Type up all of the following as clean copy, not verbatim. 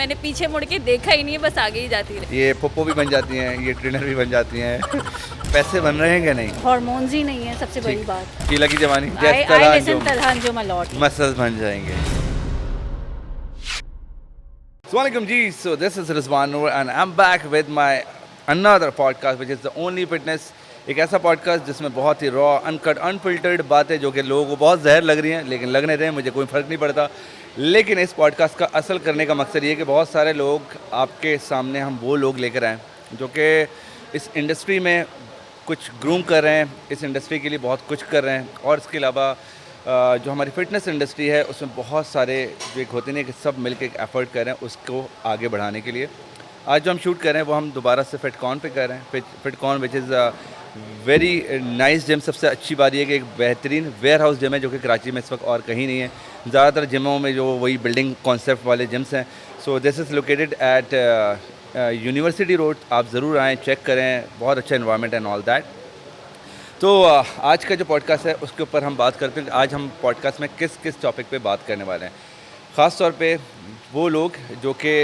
मैंने पीछे मुड़ के देखा ही नहीं है, बस आगे ही जाती रही। ये पप्पो भी बन जाती हैं, ये ट्रेनर भी बन जाती हैं। पैसे बन रहे हैं क्या? नहीं, हार्मोन्स ही नहीं है सबसे बड़ी बात। कीला की जवानी I listen Talhan Jo Malot. Muscles बन जाएंगे। Assalamualaikum ji, so this is Rizwan Noor and I'm back with my another podcast which is the only fitness, एक ऐसा पॉडकास्ट जिसमें बहुत ही रॉ अनकट अनफिल्टर्ड बातें जो कि लोगों को बहुत जहर लग रही हैं, लेकिन लगने दें, मुझे कोई फ़र्क नहीं पड़ता। लेकिन इस पॉडकास्ट का असल करने का मकसद ये है कि बहुत सारे लोग आपके सामने हम वो लोग लेकर आएँ जो कि इस इंडस्ट्री में कुछ ग्रूम कर रहे हैं, इस इंडस्ट्री के लिए बहुत कुछ कर रहे हैं, और इसके अलावा जो हमारी फ़िटनेस इंडस्ट्री है उसमें बहुत सारे जो एक होते हैं कि सब मिलकर एक एफर्ट कर रहे हैं उसको आगे बढ़ाने के लिए। आज जो हम शूट कर रहे हैं वो हम दोबारा से फिटकॉन पे कर रहे हैं। Fitcon which is very nice gym. सबसे अच्छी बात यह कि एक बेहतरीन वेयर हाउस जिम है जो कि कराची में इस वक्त और कहीं नहीं है। ज़्यादातर जिमों में जो वही बिल्डिंग कॉन्सेप्ट वाले जिम्स हैं। So this is located at university road. आप ज़रूर आएँ, चेक करें, बहुत अच्छा इन्वायरमेंट एंड ऑल दैट। तो आज का जो पॉडकास्ट है उसके ऊपर हम बात करते हैं। आज हम पॉडकास्ट में किस टॉपिक पे बात करने वाले हैं। ख़ास तौर पे वो लोग जो कि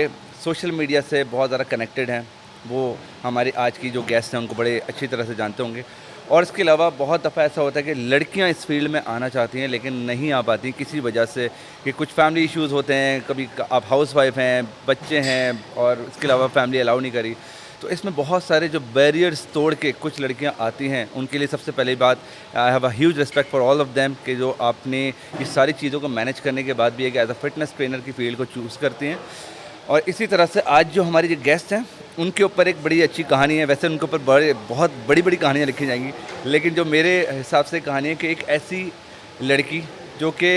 सोशल मीडिया से बहुत ज़्यादा कनेक्टेड हैं, वो हमारी आज की जो गेस्ट हैं उनको बड़े अच्छी तरह से जानते होंगे। और इसके अलावा बहुत दफ़ा ऐसा होता है कि लड़कियां इस फील्ड में आना चाहती हैं लेकिन नहीं आ पाती किसी वजह से, कि कुछ फैमिली इश्यूज़ होते हैं, कभी आप हाउस वाइफ हैं, बच्चे हैं, और इसके अलावा फैमिली अलाउ नहीं करी। तो इसमें बहुत सारे जो बैरियर्स तोड़ के कुछ लड़कियां आती हैं, उनके लिए सबसे पहली बात, I have a huge respect for all of them, कि जो आपने ये सारी चीज़ों को मैनेज करने के बाद भी एक एज अ फिटनेस ट्रेनर की फील्ड को चूज़ करती हैं। और इसी तरह से आज जो हमारी जो गेस्ट हैं उनके ऊपर एक बड़ी अच्छी कहानी है। वैसे उनके ऊपर बहुत बड़ी बड़ी कहानियाँ लिखी जाएंगी, लेकिन जो मेरे हिसाब से कहानी है कि एक ऐसी लड़की जो कि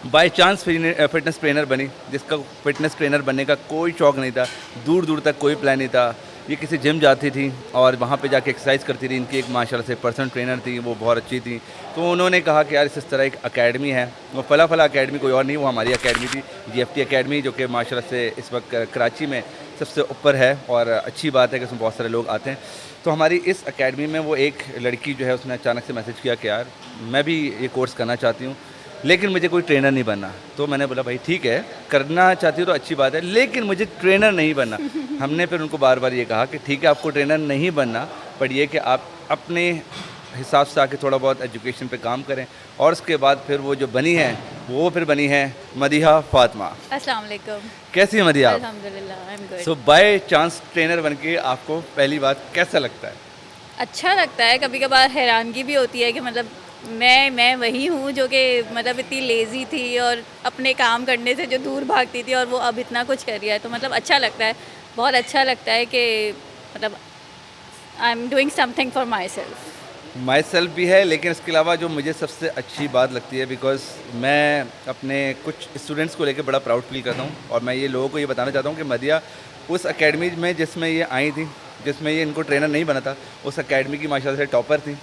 बाय चांस फिटनेस ट्रेनर बनी, जिसका फिटनेस ट्रेनर बनने का कोई शौक़ नहीं था, दूर दूर तक कोई प्लान नहीं था। ये किसी जिम जाती थी और वहाँ पे जाके एक्सरसाइज करती थी। इनकी एक माशाल्लाह से पर्सनल ट्रेनर थी, वो बहुत अच्छी थी। तो उन्होंने कहा कि यार इस तरह एक अकेडमी है, वो फला अकेडमी, कोई और नहीं, वो हमारी अकेडमी थी, GFT अकेडमी, जो कि माशाल्लाह से इस वक्त कराची में सबसे ऊपर है। और अच्छी बात है कि उसमें बहुत सारे लोग आते हैं। तो हमारी इस अकेडमी में वो एक लड़की जो है उसने अचानक से मैसेज किया कि यार मैं भी ये कोर्स करना चाहती हूँ लेकिन मुझे कोई ट्रेनर नहीं बनना। तो मैंने बोला भाई ठीक है, करना चाहती हो तो अच्छी बात है, लेकिन मुझे ट्रेनर नहीं बनना। हमने फिर उनको बार बार ये कहा कि ठीक है आपको ट्रेनर नहीं बनना, पर ये कि आप अपने हिसाब से आके थोड़ा बहुत एजुकेशन पे काम करें। और उसके बाद फिर वो जो बनी है वो फिर बनी है मदीहा फातिमा। अस्सलाम वालेकुम। कैसी है मदीहा? अल्हम्दुलिल्लाह, I am good. So by chance trainer बन के आपको पहली बात कैसा लगता है? अच्छा लगता है, कभी कभार हैरानगी भी होती है कि मतलब मैं वही हूँ जो कि मतलब इतनी लेज़ी थी और अपने काम करने से जो दूर भागती थी, और वो अब इतना कुछ कर रही है। तो मतलब अच्छा लगता है, बहुत अच्छा लगता है कि मतलब I am doing something for my self भी है, लेकिन इसके अलावा जो मुझे सबसे अच्छी बात लगती है, बिकॉज़ मैं अपने कुछ स्टूडेंट्स को लेकर बड़ा प्राउड फील करता हूँ। और मैं ये लोगों को ये बताना चाहता हूँ कि मदिया उस एकेडमी में जिसमें ये आई थी, जिसमें ये इनको ट्रेनर नहीं बना था, उस एकेडमी की माशाल्लाह से टॉपर थी।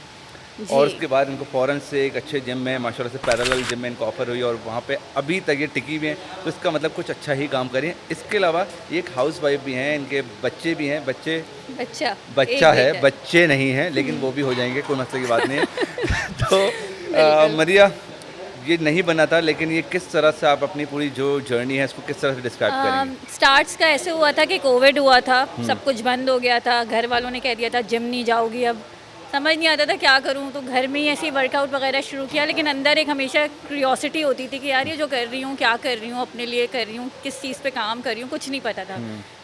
और उसके बाद इनको फ़ौरन से एक अच्छे जिम में, माशाल्लाह से पैरेलल जिम में इनको ऑफ़र हुई और वहाँ पे अभी तक ये टिकी हुई हैं। तो इसका मतलब कुछ अच्छा ही काम करें। इसके अलावा ये एक हाउस वाइफ भी हैं, इनके बच्चे भी हैं। बच्चा है, बच्चे नहीं हैं, लेकिन वो भी हो जाएंगे, कोई मसले की बात नहीं है। तो मरिया, ये नहीं बना था, लेकिन ये किस तरह से आप अपनी पूरी जो जर्नी है इसको किस तरह से डिस्क्राइब करेंगे? स्टार्ट्स का ऐसे हुआ था कि कोविड हुआ था, सब कुछ बंद हो गया था, घर वालों ने कह दिया था जिम नहीं जाओगी। अब समझ नहीं आता था क्या करूं, तो घर में ही ऐसे वर्कआउट वगैरह शुरू किया। लेकिन अंदर एक हमेशा क्यूरियोसिटी होती थी कि यार ये जो कर रही हूँ, क्या कर रही हूँ, अपने लिए कर रही हूँ, किस चीज़ पे काम कर रही हूँ, कुछ नहीं पता था।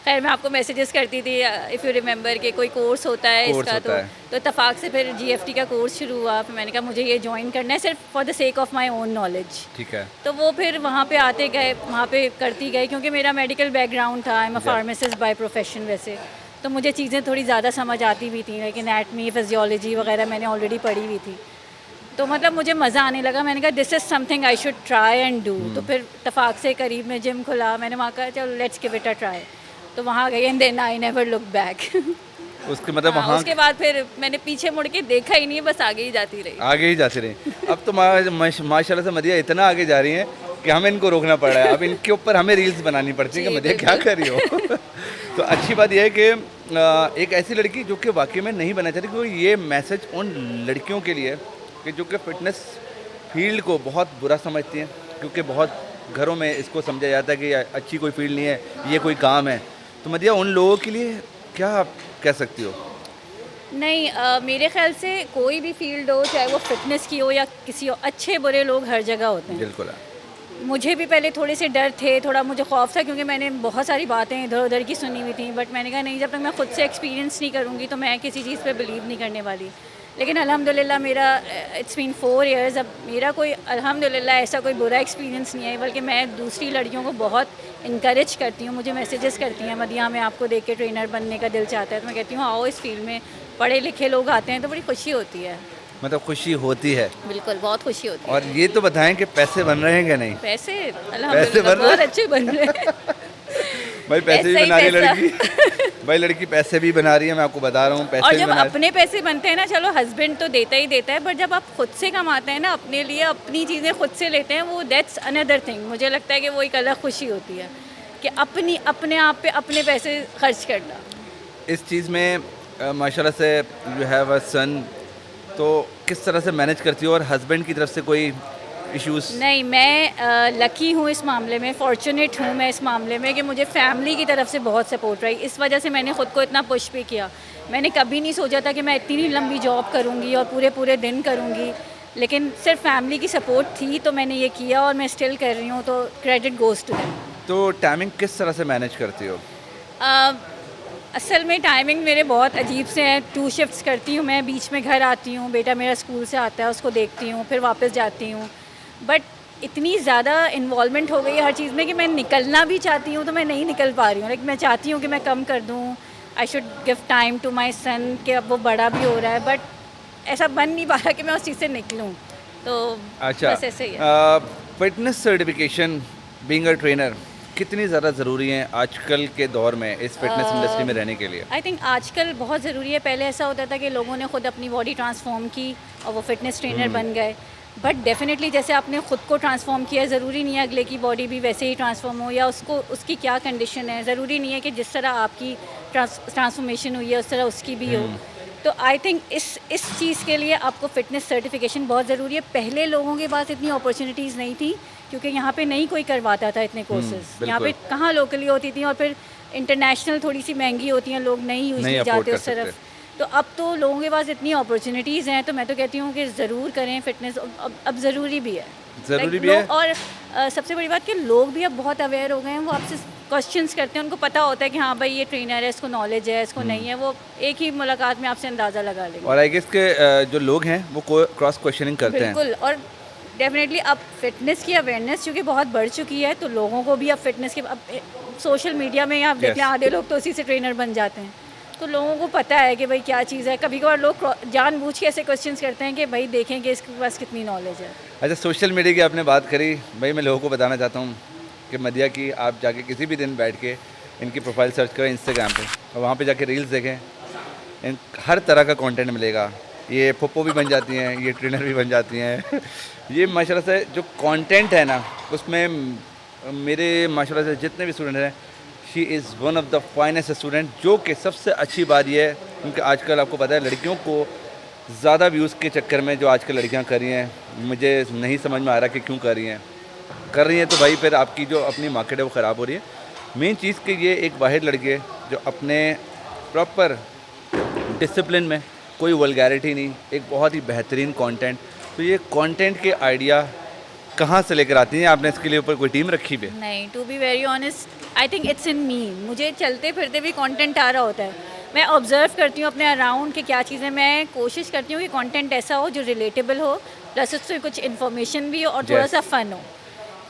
खैर मैं आपको मैसेजेस करती थी, इफ़ यू रिमेंबर, कि कोई कोर्स होता है इसका। तो इत्तेफाक से फिर GFT का कोर्स शुरू हुआ। फिर मैंने कहा मुझे ये ज्वाइन करना है सिर्फ for the sake of my own knowledge. ठीक है। तो वो फिर वहाँ पे आते गए, वहाँ पे करती गई, क्योंकि मेरा मेडिकल बैकग्राउंड था, I am a pharmacist by profession वैसे। तो मुझे चीज़ें थोड़ी ज़्यादा समझ आती भी थी, लेकिन एनाटमी, फिजियोलॉजी वगैरह मैंने ऑलरेडी पढ़ी हुई थी। तो मतलब मुझे मज़ा आने लगा। मैंने कहा this is something I should try and do. तो फिर इत्तेफाक से करीब में जिम खुला, मैंने वहाँ कहा चलो let's give it a try. तो वहाँ गई and then I never look back. उसके मतलब वहाँ उसके बाद फिर मैंने पीछे मुड़ के देखा ही नहीं, बस आगे ही जाती रही। अब तो माशाल्लाह से मदिया इतना आगे जा रही हैं कि हमें इनको रोकना पड़ रहा है। अब इनके ऊपर हमें रील्स बनानी पड़ती है कि मदिया क्या कर रही हो। तो अच्छी बात यह है कि एक ऐसी लड़की जो कि वाकई में नहीं बनना चाहती, क्योंकि ये मैसेज उन लड़कियों के लिए कि जो कि फ़िटनेस फील्ड को बहुत बुरा समझती हैं, क्योंकि बहुत घरों में इसको समझा जाता है कि अच्छी कोई फील्ड नहीं है, ये कोई काम है। तो मदिया उन लोगों के लिए क्या आप कह सकती हो? नहीं, मेरे ख्याल से कोई भी फील्ड हो, चाहे वो फिटनेस की हो या किसी हो, अच्छे बुरे लोग हर जगह होते हैं। बिल्कुल है। मुझे भी पहले थोड़े से डर थे, थोड़ा मुझे खौफ था, क्योंकि मैंने बहुत सारी बातें इधर उधर की सुनी हुई थी, बट मैंने कहा नहीं, जब तक मैं खुद से एक्सपीरियंस नहीं करूँगी तो मैं किसी चीज़ पे बिलीव नहीं करने वाली। लेकिन अल्हम्दुलिल्लाह मेरा इट्स बीन 4 इयर्स, अब मेरा कोई अल्हम्दुलिल्लाह ऐसा कोई बुरा एक्सपीरियंस नहीं है, बल्कि मैं दूसरी लड़कियों को बहुत इनकरेज करती हूँ। मुझे मैसेजेस करती हैं, मदिया में आपको देख के ट्रेनर बनने का दिल चाहता है, तो मैं कहती हूँ आओ इस फील्ड में, पढ़े लिखे लोग आते हैं तो बड़ी खुशी होती है। मतलब खुशी होती है। बिल्कुल, बहुत खुशी होती है। और ये तो बताएं कि पैसे बन रहे हैं क्या नहीं? पैसे पैसे अल्हम्दुलिल्लाह बन रहे बहुत हैं? अच्छे बन रहे हैं। भाई पैसे भी पैसा ही बना रही है पैसा। लड़की। भाई लड़की पैसे भी बना रही है, मैं आपको बता रहा हूँ, पैसे और भी जब बना रही अपने पैसे बनते हैं ना, चलो हस्बैंड तो देता ही देता है, बट जब आप खुद से कमाते हैं ना, अपने लिए अपनी चीज़ें खुद से लेते हैं, वो दैट्स अनदर थिंग। मुझे लगता है कि वो एक अलग खुशी होती है कि अपने आप पे अपने पैसे खर्च करना। इस चीज़ में माशाल्लाह से यू हैव अ सन, तो किस तरह से मैनेज करती हो? और हस्बैंड की तरफ से कोई इश्यूज? नहीं, मैं लकी हूँ इस मामले में, फॉर्चुनेट हूँ मैं इस मामले में कि मुझे फैमिली की तरफ से बहुत सपोर्ट रही। इस वजह से मैंने ख़ुद को इतना पुश भी किया। मैंने कभी नहीं सोचा था कि मैं इतनी लंबी जॉब करूँगी और पूरे पूरे दिन करूँगी, लेकिन सिर्फ फैमिली की सपोर्ट थी तो मैंने ये किया, और मैं स्टिल कर रही हूँ, तो क्रेडिट गोज़ टू देम। तो टाइमिंग किस तरह से मैनेज करती हो? असल में टाइमिंग मेरे बहुत अजीब से हैं। 2 शिफ्ट्स करती हूँ मैं, बीच में घर आती हूँ, बेटा मेरा स्कूल से आता है, उसको देखती हूँ, फिर वापस जाती हूँ। बट इतनी ज़्यादा इन्वॉल्वमेंट हो गई है हर चीज़ में कि मैं निकलना भी चाहती हूँ तो मैं नहीं निकल पा रही हूँ। लाइक मैं चाहती हूँ कि मैं कम कर दूँ, I should give time to my son, कि अब वो बड़ा भी हो रहा है, बट ऐसा बन नहीं पा रहा कि मैं उस चीज़ से निकलूँ। तो अच्छा, बस ऐसे ही है। Fitness certification being a trainer कितनी ज़्यादा ज़रूरी है आजकल के दौर में इस फिटनेस इंडस्ट्री में रहने के लिए? आई थिंक आजकल बहुत ज़रूरी है। पहले ऐसा होता था कि लोगों ने खुद अपनी बॉडी ट्रांसफॉर्म की और वो फिटनेस ट्रेनर बन गए, बट डेफिनेटली जैसे आपने ख़ुद को ट्रांसफॉर्म किया, ज़रूरी नहीं है अगले की बॉडी भी वैसे ही ट्रांसफॉर्म हो, या उसको उसकी क्या कंडीशन है, ज़रूरी नहीं है कि जिस तरह आपकी ट्रांसफॉर्मेशन हुई है उस तरह उसकी भी हो। तो आई थिंक इस चीज़ के लिए आपको फ़िटनेस सर्टिफिकेशन बहुत ज़रूरी है। पहले लोगों के पास इतनी अपॉर्चुनिटीज़ नहीं थी, क्योंकि यहाँ पे नहीं कोई करवाता था इतने कोर्सेज। यहाँ पे बिल्कुल। कहाँ लोकली होती थी, और फिर इंटरनेशनल थोड़ी सी महंगी होती हैं, लोग नहीं यूजली नहीं afford जाते कर उस तरफ। सकते। तो अब तो लोगों के पास इतनी अपॉर्चुनिटीज़ हैं, तो मैं तो कहती हूँ कि ज़रूर करें फिटनेस। अब ज़रूरी भी है। ज़रूरी Like, भी है। लोग और सबसे बड़ी बात कि लोग भी अब बहुत अवेयर हो गए हैं, वो आपसे क्वेश्चंस करते हैं, उनको पता होता है कि हाँ भाई ये ट्रेनर है, इसको नॉलेज है, इसको नहीं है, वो एक ही मुलाकात में आपसे अंदाज़ा लगा लेंगे। और आई गेस के जो लोग हैं वो क्रॉस क्वेश्चनिंग करते हैं। बिल्कुल। और डेफिनेटली अब फिटनेस की अवेयरनेस चूँकि बहुत बढ़ चुकी है, तो लोगों को भी अब फिटनेस के अब सोशल मीडिया में आप देख लें, Yes. आधे लोग तो उसी से ट्रेनर बन जाते हैं, तो लोगों को पता है कि भाई क्या चीज़ है। कभी कभार लोग जानबूझ के ऐसे क्वेश्चंस करते हैं कि भाई देखें कि इसके पास कितनी नॉलेज है। अच्छा, सोशल मीडिया की आपने बात करी, भाई मैं लोगों को बताना चाहता हूँ कि मदिया की आप जाके किसी भी दिन बैठ के इनकी प्रोफाइल सर्च करें इंस्टाग्राम पे, और वहाँ पे जाके रील्स देखें, हर तरह का कंटेंट मिलेगा। ये पप्पो भी बन जाती हैं, ये ट्रेनर भी बन जाती हैं। ये माशाल्लाह से जो कंटेंट है ना, उसमें मेरे माशाल्लाह से जितने भी स्टूडेंट हैं, she is one of the finest student. जो कि सबसे अच्छी बात ये है, क्योंकि आजकल आपको पता है लड़कियों को ज़्यादा व्यूज़ के चक्कर में जो आजकल लड़कियां कर रही हैं, मुझे नहीं समझ में आ रहा कि क्यों कर रही हैं तो भाई फिर आपकी जो अपनी मार्केट है वो ख़राब हो रही है। मेन चीज़ कि ये एक वाहिद लड़की है जो अपने प्रॉपर डिसिप्लिन में, कोई वल्गैरिटी नहीं, एक बहुत ही बेहतरीन कंटेंट। तो ये कंटेंट के आइडिया कहाँ से लेकर आती हैं? आपने इसके लिए ऊपर कोई टीम रखी भी है? नहीं, to be very honest I think it's in me. मुझे चलते फिरते भी कंटेंट आ रहा होता है। मैं ऑब्जर्व करती हूँ अपने अराउंड कि क्या चीज़ें, मैं कोशिश करती हूँ कि कंटेंट ऐसा हो जो रिलेटेबल हो, प्लस उससे कुछ इन्फॉर्मेशन भी हो और थोड़ा Yes. सा फ़न हो,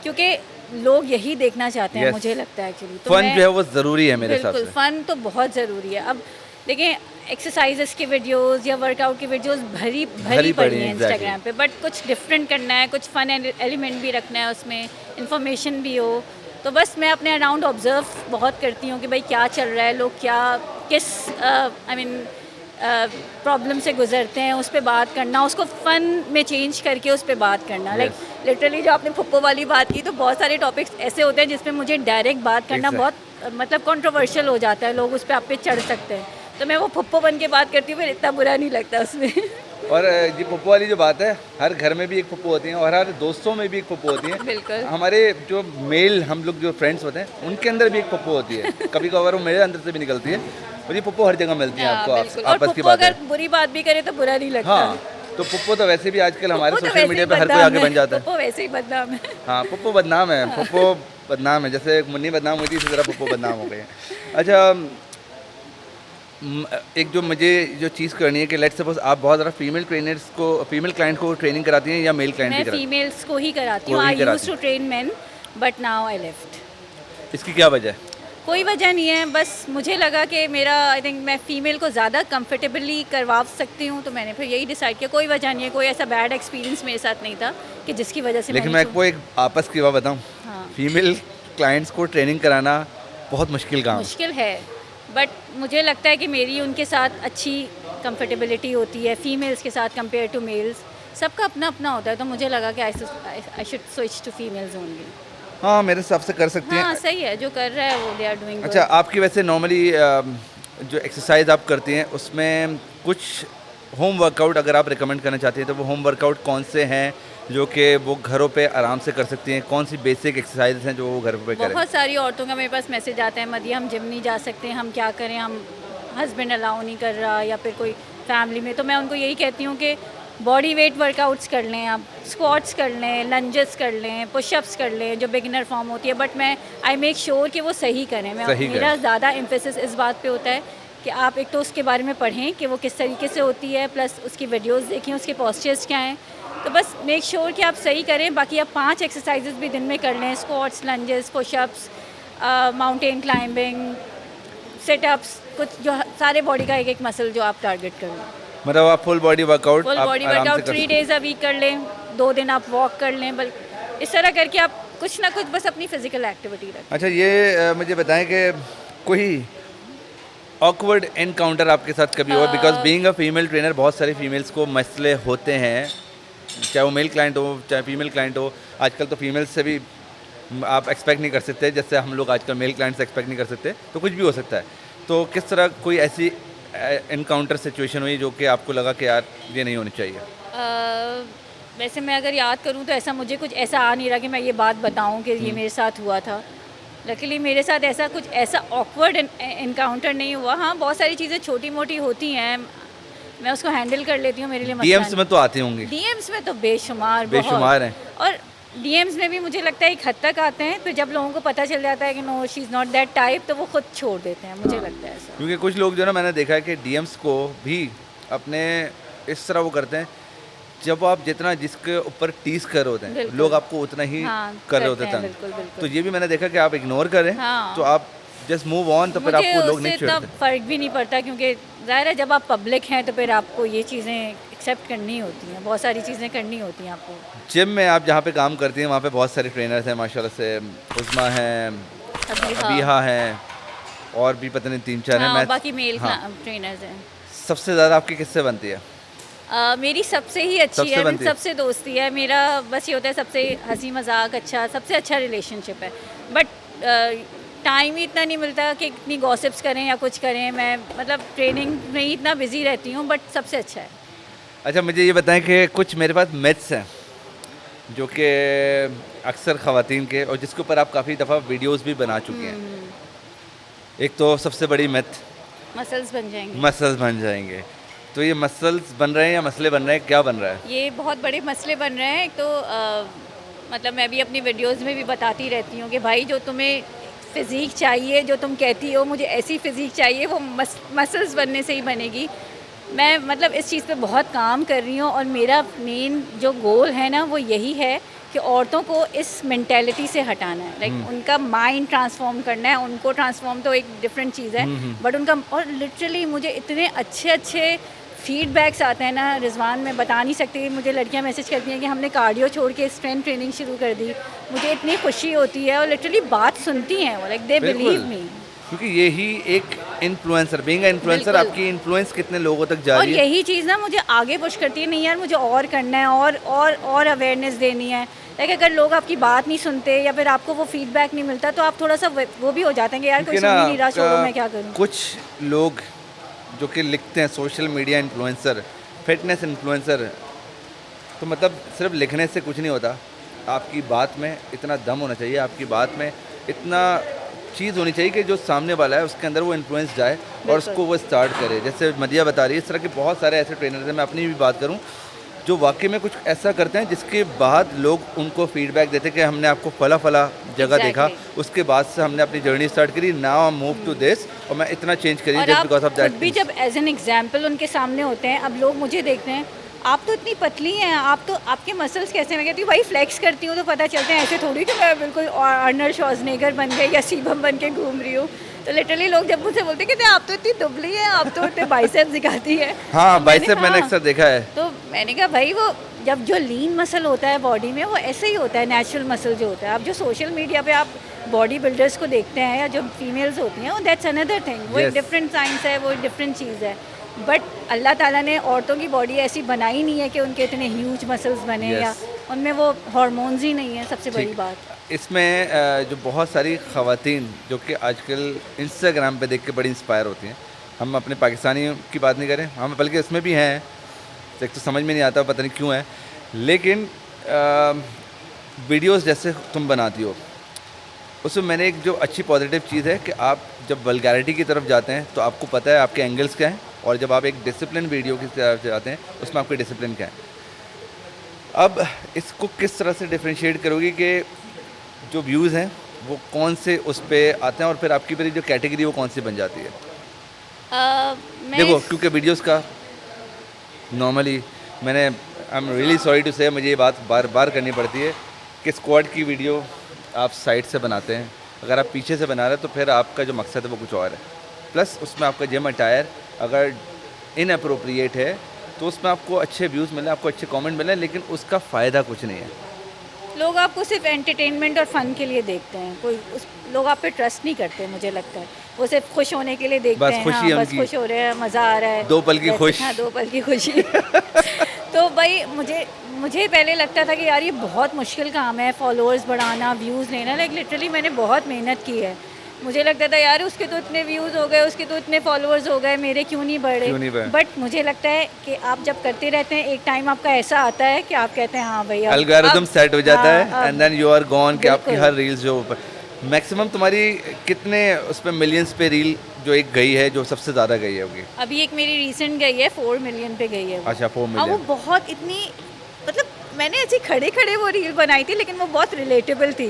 क्योंकि लोग यही देखना चाहते हैं। Yes. मुझे लगता है एक्चुअली फ़न जो है वो ज़रूरी है मेरे हिसाब बिल्कुल से। फ़न तो बहुत ज़रूरी है। अब देखें, एक्सरसाइजेस की वीडियोस या वर्कआउट की वीडियोस भरी भरी पड़ी हैं, हैं exactly. इंस्टाग्राम पे, बट कुछ डिफरेंट करना है, कुछ फ़न एलिमेंट भी रखना है उसमें, इन्फॉर्मेशन भी हो। तो बस मैं अपने अराउंड ऑब्जर्व बहुत करती हूँ कि भाई क्या चल रहा है, लोग क्या किस आई मीन प्रॉब्लम से गुजरते हैं, उस पर बात करना, उसको फ़न में चेंज करके उस पर बात करना। लाइक लिटरली जो आपने फुप्पो वाली बात की, तो बहुत सारे टॉपिक्स ऐसे होते हैं जिसपे मुझे डायरेक्ट बात करना Exactly. बहुत मतलब कंट्रोवर्शियल हो जाता है, लोग उस पर आप पे चढ़ सकते हैं, तो मैं वो फुप्पो बन के बात करती हूँ, फिर इतना बुरा नहीं लगता उसमें। और ये पप्पू वाली जो बात है, हर घर में भी एक पप्पू होती है और हर दोस्तों में भी एक पप्पू होती है। बिल्कुल। हमारे जो मेल हम लोग जो फ्रेंड्स होते हैं उनके अंदर भी एक पप्पू होती है। कभी कभार वो मेरे अंदर से भी निकलती है और ये पप्पू हर जगह मिलती है हाँ, आपको। बिल्कुल। और आपस की पप्पू बात है। अगर बुरी बात भी करे तो बुरा नहीं लगता। हाँ, तो पप्पू तो वैसे भी आजकल हमारे पप्पू तो सोशल वैसे मीडिया ही पे हर कोई बदनाम आगे है। बन जाता है। पप्पू वैसे ही बदनाम है। हाँ, पप्पू बदनाम है, पप्पू बदनाम है। जैसे मुन्नी बदनाम हुई थी इसी तरह पप्पू बदनाम हो गए हैं। अच्छा, एक जो मुझे जो चीज़ करनी है कि लेट्स सपोज आप बहुत ज़्यादा फीमेल क्लाइंट को ट्रेनिंग कराती हैं या मेल क्लाइंट भी मैं कराती हैं? फीमेल्स को ही कराती हूँ। को ही आई कराती use to train men but now I left. इसकी क्या वजह है? कोई वजह नहीं है, बस मुझे लगा कि मेरा आई थिंक मैं फ़ीमेल को ज़्यादा कंफर्टेबली करवा सकती हूँ, तो मैंने फिर यही डिसाइड किया। कोई वजह नहीं है, कोई ऐसा बैड एक्सपीरियंस मेरे साथ नहीं था कि जिसकी वजह से लेकिन मैंने मैं आपको एक आपस की बात बताऊँ, हाँ, फीमेल क्लाइंट्स को ट्रेनिंग कराना बहुत मुश्किल काम है। मुश्किल है, बट मुझे लगता है कि मेरी उनके साथ अच्छी कंफर्टेबिलिटी होती है फीमेल्स के साथ कंपेयर टू मेल्स। सबका अपना अपना होता है, तो मुझे लगा कि I should switch to females only. हाँ, मेरे हिसाब से कर सकती हैं। हाँ, सही है, जो कर रहा है वो दे आर डूइंग अच्छा, आपकी वैसे नॉर्मली जो एक्सरसाइज आप करती हैं उसमें कुछ होम वर्कआउट अगर आप रिकमेंड करना चाहती हैं तो वो होम वर्कआउट कौन से हैं जो कि वो घरों पे आराम से कर सकती हैं? कौन सी बेसिक एक्सरसाइज हैं जो वो घर पे करें? बहुत सारी औरतों का मेरे पास मैसेज आता है, मदिया हम जिम नहीं जा सकते, हम क्या करें, हम हस्बैंड अलाउ नहीं कर रहा या फिर कोई फैमिली में। तो मैं उनको यही कहती हूँ कि बॉडी वेट वर्कआउट्स कर लें, आप स्क्वाट्स कर लें, लंजेस कर लें, पुशअप्स कर लें, जो बिगिनर फॉर्म होती है, बट मैं आई मेक श्योर कि वो सही करें। सही मेरा करें। ज़्यादा एम्फेसिस इस बात पे होता है कि आप एक तो उसके बारे में पढ़ें कि वो किस तरीके से होती है, प्लस उसकी वीडियोस देखें, उसके पोस्चर्स क्या हैं। तो बस मेक श्योर कि आप सही करें। बाकी आप 5 एक्सरसाइजेज भी दिन में कर लें, squats, lunges, pushups, mountain climbing, sit-ups, कुछ जो सारे बॉडी का एक एक मसल जो आप टारगेट कर लें। मतलब आप फुल बॉडी वर्कआउट फुल आप बॉडी आराम से वर्कआउट कर 3 सकते हैं। डेज अ वीक कर लें, 2 दिन आप वॉक कर लें, बल इस तरह करके आप कुछ ना कुछ बस अपनी फिजिकल एक्टिविटी रखें। अच्छा, ये मुझे बताएं कि कोई ऑकवर्ड एनकाउंटर आपके साथ कभी हुआ? Because being a female trainer बहुत सारी फीमेल्स को मसले होते हैं, चाहे वो मेल क्लाइंट हो चाहे फीमेल क्लाइंट हो। आजकल तो फीमेल्स से भी आप एक्सपेक्ट नहीं कर सकते, जैसे हम लोग आजकल मेल क्लाइंट से एक्सपेक्ट नहीं कर सकते, तो कुछ भी हो सकता है। तो किस तरह कोई ऐसी एनकाउंटर सिचुएशन हुई जो कि आपको लगा कि यार ये नहीं होनी चाहिए? वैसे मैं अगर याद करूं तो ऐसा मुझे कुछ ऐसा आ नहीं रहा कि मैं ये बात बताऊं कि ये मेरे साथ हुआ था। लकीली मेरे साथ ऐसा कुछ ऐसा ऑकवर्ड इनकाउंटर नहीं हुआ। हाँ, बहुत सारी चीज़ें छोटी मोटी होती हैं, मैं उसको हैंडल कर लेती हूँ, मेरे लिए मसला डीएम्स में तो आती होंगी। डीएम्स में तो बेशुमार बेशुमार हैं। और डीएम्स में भी मुझे लगता है एक हद तक आते हैं, फिर जब लोगों को पता चल जाता है कि no she is not that type, तो वो खुद छोड़ देते हैं, मुझे लगता है ऐसा। क्योंकि कुछ लोग जो है ना, मैंने देखा है कि डीएम्स को भी अपने इस तरह वो करते हैं, जब आप जितना जिसके ऊपर टीज कर रहे होते हैं बिल्कुल। लोग आपको उतना ही हाँ, कर रहे करते होते हैं, हैं बिल्कुल, तंग। बिल्कुल। तो ये भी मैंने देखा कि आप इग्नोर करें हाँ। तो आप जस्ट मूव ऑन, तो फिर मुझे आपको लोग उससे नहीं इतना छेड़ते। फ़र्क भी नहीं पड़ता, क्योंकि ज़ाहिर है जब आप पब्लिक हैं तो फिर आपको ये चीज़ें एक्सेप्ट करनी होती हैं, बहुत सारी चीज़ें करनी होती हैं आपको। जिम में आप जहाँ पे काम करती हैं वहाँ पे बहुत सारे ट्रेनर्स हैं माशाल्लाह से। उज़मा हैं, अबीहा हैं और भी पता नहीं 3-4 हैं। हाँ, मैं बाकी मेल हाँ। ट्रेनर्स हैं। सबसे ज़्यादा आपकी किससे बनती है? मेरी सबसे ही अच्छी सबसे है, बनती है? सबसे दोस्ती है। मेरा बस ये होता है सबसे हंसी मजाक अच्छा, सबसे अच्छा रिलेशनशिप है। बट टाइम ही इतना नहीं मिलता कि इतनी गॉसिप्स करें या कुछ करें। मैं मतलब ट्रेनिंग में ही इतना बिजी रहती हूँ, बट सबसे अच्छा है। अच्छा, मुझे ये बताएं कि कुछ मेरे पास मिथ्स हैं जो कि अक्सर ख़वातीन के, और जिसके ऊपर आप काफ़ी दफ़ा वीडियोस भी बना चुकी हैं। एक तो सबसे बड़ी मिथ, मसल्स बन जाएंगे। मसल्स बन जाएंगे। तो ये मसल्स बन रहे हैं या मसले बन रहे हैं, क्या बन रहा है? ये बहुत बड़े मसले बन रहे हैं। एक तो मतलब मैं भी अपनी वीडियोस में भी बताती रहती हूँ कि भाई जो तुम्हें फ़िज़ीक चाहिए, जो तुम कहती हो मुझे ऐसी फ़िज़ीक चाहिए, वो मसल्स बनने से ही बनेगी। मैं मतलब इस चीज़ पे बहुत काम कर रही हूँ, और मेरा मेन जो गोल है ना वो यही है कि औरतों को इस मेंटालिटी से हटाना है। लाइक उनका माइंड ट्रांसफॉर्म करना है। उनको ट्रांसफॉर्म तो एक डिफरेंट चीज़ है, बट उनका, और लिटरली मुझे इतने अच्छे अच्छे फीडबैक्स आते हैं ना रिजवान, मैं बता नहीं सकती। मुझे लड़कियां मैसेज करती हैं कि हमने कार्डियो छोड़ के स्ट्रेंथ ट्रेनिंग शुरू कर दी। मुझे इतनी खुशी होती है, और लिटरली बात सुनती हैं वो, लाइक दे बिलीव मी। क्योंकि यही एक इन्फ्लुएंसर, बीइंग इन्फ्लुएंसर, बिल्कुल। आपकी इन्फ्लुएंस कितने लोगों तक जा और रही है। यही चीज़ ना मुझे आगे पुश करती है, नहीं यार मुझे और करना है, और अवेयरनेस देनी है। लाइक अगर लोग आपकी बात नहीं सुनते या फिर आपको वो फीडबैक नहीं मिलता, तो आप थोड़ा सा वो भी हो जाते हैं कि यार कोई क्योंकि सुन ही नहीं रहा, छोड़ो ना मैं क्या करूँ। कुछ लोग जो कि लिखते हैं social media influencer, fitness influencer, तो मतलब सिर्फ लिखने से कुछ नहीं होता, आपकी बात में इतना दम होना चाहिए, आपकी बात में इतना चीज़ होनी चाहिए कि जो सामने वाला है उसके अंदर वो इन्फ्लुएंस जाए और उसको वो स्टार्ट करे। जैसे मदिया बता रही है, इस तरह के बहुत सारे ऐसे ट्रेनर्स हैं, मैं अपनी भी बात करूं, जो वाकई में कुछ ऐसा करते हैं जिसके बाद लोग उनको फीडबैक देते हैं कि हमने आपको फला फला जगह देखा, उसके बाद से हमने अपनी जर्नी स्टार्ट करी, now I move to this और मैं इतना चेंज करी और जस्ट आप बिकॉज ऑफ खुद दैट। भी जब एज एन एग्जाम्पल उनके सामने होते हैं, अब लोग मुझे देखते हैं, आप तो इतनी पतली हैं, आप तो आपके मसल्स कैसे, मैं कहती हूँ भाई फ्लेक्स करती हूँ तो पता चलते हैं, ऐसे थोड़ी कि मैं बिल्कुल अर्नल्ड श्वार्ज़नेगर बन गई या शिवम बन के घूम रही हूँ। तो लिटरली लोग जब मुझसे बोलते हैं कि आप तो इतनी दुबली हैं, आप तो इतने बाइसेप्स दिखाती है। हाँ, तो बाइसेप मैंने हाँ, अक्सर देखा है। तो मैंने कहा भाई वो जब जो लीन मसल होता है बॉडी में वो ऐसे ही होता है, नेचुरल मसल जो होता है। आप जो सोशल मीडिया पे आप बॉडी बिल्डर्स को देखते हैं या जो फीमेल्स होती हैं, वो दैट्स अनदर थिंग, वो एक Yes. डिफरेंट साइंस है, वो एक डिफरेंट चीज़ है। बट अल्लाह ताला ने औरतों की बॉडी ऐसी बनाई नहीं है कि उनके इतने ह्यूज मसल्स बने Yes. या उनमें वो हार्मोन्स ही नहीं है, सबसे बड़ी ठीक। बात। इसमें जो बहुत सारी ख़वातीन जो कि आजकल इंस्टाग्राम पे देख के बड़ी इंस्पायर होती हैं, हम अपने पाकिस्तानियों की बात नहीं करें, हम बल्कि इसमें भी हैं, एक तो समझ में नहीं आता पता नहीं क्यों है, लेकिन वीडियोस जैसे तुम बनाती हो उसमें मैंने एक जो अच्छी पॉजिटिव चीज़ है कि आप जब वल्गैरिटी की तरफ जाते हैं तो आपको पता है आपके एंगल्स क्या हैं, और जब आप एक डिसिप्लिन वीडियो की तरफ जाते हैं उसमें आपके डिसिप्लिन क्या है। अब इसको किस तरह से डिफ्रेंशिएट करोगी कि जो व्यूज़ हैं वो कौन से उस पे आते हैं और फिर आपकी फिर जो कैटेगरी वो कौन सी बन जाती है? मैं देखो क्योंकि वीडियोस का नॉर्मली मैंने I am really sorry to say, मुझे ये बात बार बार करनी पड़ती है कि स्क्वाड की वीडियो आप साइड से बनाते हैं, अगर आप पीछे से बना रहे हैं तो फिर आपका जो मकसद है वो कुछ और है, प्लस उसमें आपका जिम अटायर अगर इनअप्रोप्रिएट है तो उसमें आपको अच्छे व्यूज़ मिले, आपको अच्छे कमेंट मिले, लेकिन उसका फ़ायदा कुछ नहीं है। लोग आपको सिर्फ एंटरटेनमेंट और फन के लिए देखते हैं, लोग आप पे ट्रस्ट नहीं करते, मुझे लगता है वो सिर्फ खुश होने के लिए देखते बस हैं। खुशी हाँ, है बस उनकी। खुश हो रहे हैं, मज़ा आ रहा है, दो पल की वैसे- खुश। हाँ, 2 पल की खुशी। तो भाई मुझे पहले लगता था कि यार ये बहुत मुश्किल काम है, फॉलोअर्स बढ़ाना, व्यूज़ लेना, लाइक लिटरली मैंने बहुत मेहनत की है। मुझे लगता था यार उसके तो इतने व्यूज़ हो गए, उसके तो इतने फॉलोअर्स हो गए, मेरे क्यों नहीं बढ़े। क्यों नहीं बढ़े? बट मुझे लगता है कि आप जब करते रहते हैं, एक टाइम आपका ऐसा आता है कि आप कहते हैं हाँ भाई एल्गोरिथम सेट हो जाता है हाँ, and then you are gone कि आपकी बिल्कुल। हर रील्स जो ऊपर मैक्सिमम तुम्हारी कितने उस पर मिलियंस पे रील जो एक गई है, जो सबसे ज़्यादा गई है होगी? अभी एक मेरी रीसेंट गई है, 4 मिलियन पे गई है वो। अच्छा 4 हाँ, वो मिलियन। बहुत इतनी, मतलब मैंने ऐसे खड़े खड़े वो रील बनाई थी, लेकिन वो बहुत रिलेटेबल थी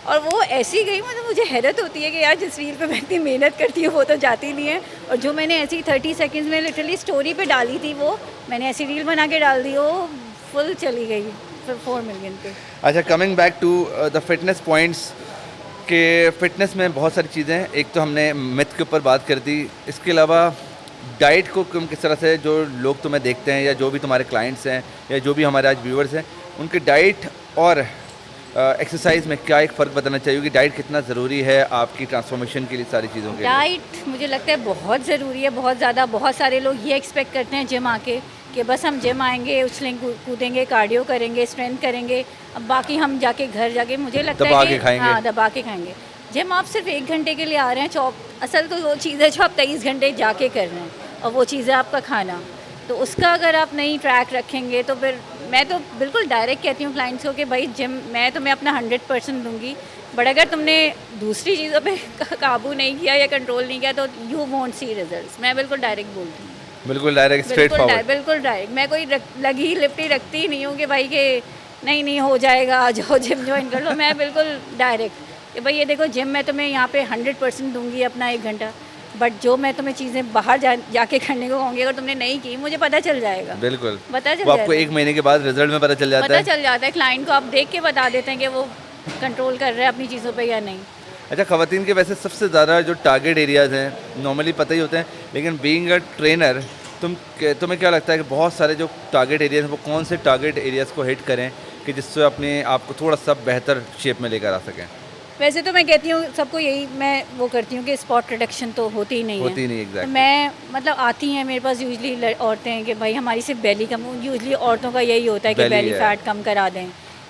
और वो ऐसी गई, मतलब मुझे हैरत होती है कि यार जिस रील पे मैं इतनी मेहनत करती हूँ वो तो जाती नहीं है। और जो मैंने ऐसी 30 सेकंड्स में लिटरली स्टोरी पे डाली थी, वो मैंने ऐसी रील बना के डाल दी, वो फुल चली गई 4 मिलियन पे। अच्छा, coming back to the fitness points, के फिटनेस में बहुत सारी चीज़ें हैं। एक तो हमने मिथ के ऊपर बात कर दी, इसके अलावा डाइट को तुम किस तरह से, जो लोग तुम्हें देखते हैं या जो भी तुम्हारे क्लाइंट्स हैं या जो भी हमारे आज व्यूअर्स हैं, उनके डाइट और एक्सरसाइज में क्या एक फ़र्क बताना चाहिए कि डाइट कितना ज़रूरी है आपकी ट्रांसफॉर्मेशन के लिए, सारी चीज़ों के लिए? डाइट मुझे लगता है बहुत ज़रूरी है, बहुत ज़्यादा। बहुत सारे लोग ये एक्सपेक्ट करते हैं जिम आके कि बस हम जिम आएंगे, उछलें कूदेंगे, कार्डियो करेंगे, स्ट्रेंथ करेंगे, अब बाकी हम जाके घर जाके, मुझे लगता दबा है के कि खाएंगे। हाँ, दबा के खाएंगे। जिम आप सिर्फ 1 घंटे के लिए आ रहे हैं, असल तो वो चीज़ है जो आप 23 घंटे जाके कर रहे हैं, और वो चीज़ है आपका खाना। तो उसका अगर आप नहीं ट्रैक रखेंगे तो फिर मैं तो बिल्कुल डायरेक्ट कहती हूँ क्लाइंट्स को कि भाई जिम मैं तुम्हें अपना 100% दूंगी, बट अगर तुमने दूसरी चीज़ों पे काबू नहीं किया या कंट्रोल नहीं किया तो यू वोंट सी रिजल्ट्स। मैं बिल्कुल डायरेक्ट बोलती हूँ, बिल्कुल डायरेक्ट, स्ट्रेट फॉरवर्ड। बिल्कुल डायरेक्ट। मैं कोई लगी लिपटी रखती ही नहीं हूँ कि भाई के नहीं हो जाएगा, आ जाओ जिम ज्वाइन कर लो। मैं बिल्कुल डायरेक्ट कि भाई ये देखो, जिम मैं तुम्हें यहाँ पे 100% दूंगी अपना 1 घंटा, बट जो मैं तुम्हें चीज़ें बाहर जाके करने को कहूँगी, अगर तुमने नहीं की, मुझे पता चल जाएगा। बिल्कुल, पता चल वो आपको जाएगा। 1 महीने के बाद रिजल्ट में पता चल जाता पता है। चल जाता है, क्लाइंट को आप देख के बता देते हैं कि वो कंट्रोल कर रहे हैं अपनी चीज़ों पे या नहीं। अच्छा, ख़वातीन के वैसे सबसे ज़्यादा जो टारगेट एरियाज़ हैं नॉर्मली पता ही होते हैं, लेकिन बीइंग अ ट्रेनर तुम्हें क्या लगता है कि बहुत सारे जो टारगेट एरियाज़ हैं वो कौन से टारगेट एरियाज़ को हिट करें कि जिससे अपने आप को थोड़ा सा बेहतर शेप में लेकर आ सकें? वैसे तो मैं कहती हूँ सबको यही मैं वो करती हूँ कि स्पॉट रिडक्शन तो होती ही नहीं है। होती नहीं, तो एग्जैक्टली। मैं मतलब आती हैं मेरे पास यूजली औरतें हैं कि भाई हमारी सिर्फ बेली कम, यूजली औरतों का यही होता है कि Belly बेली है। फैट कम करा दें,